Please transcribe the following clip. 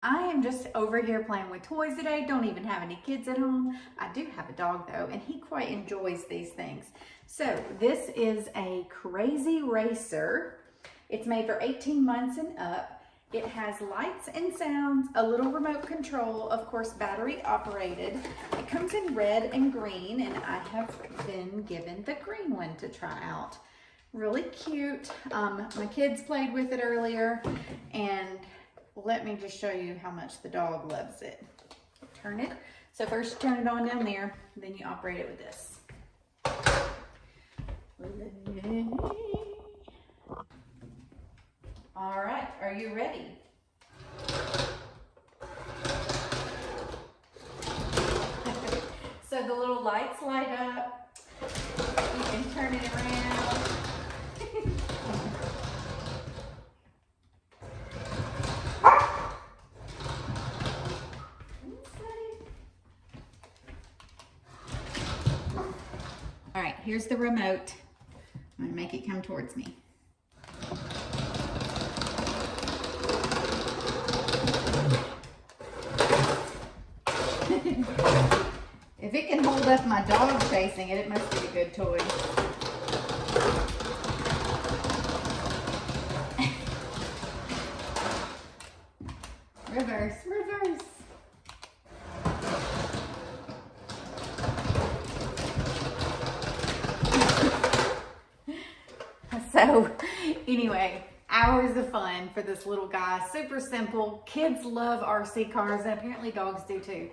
I am just over here playing with toys today. Don't even have any kids at home. I do have a dog though, and he quite enjoys these things. So this is a Crazy Racer. It's made for 18 months and up. It has lights and sounds, a little remote control, of course battery operated. It comes in red and green, and I have been given the green one to try out. Really cute. My kids played with it earlier, and let me just show you how much the dog loves it. Turn it. So first you turn it on down there, then you operate it with this. All right, are you ready? So the little lights light up. You can turn it around. All right, here's the remote. I'm gonna make it come towards me. If it can hold up my dog chasing it, it must be a good toy. Reverse, reverse. So anyway, hours of fun for this little guy. Super simple. Kids love RC cars, and apparently dogs do too.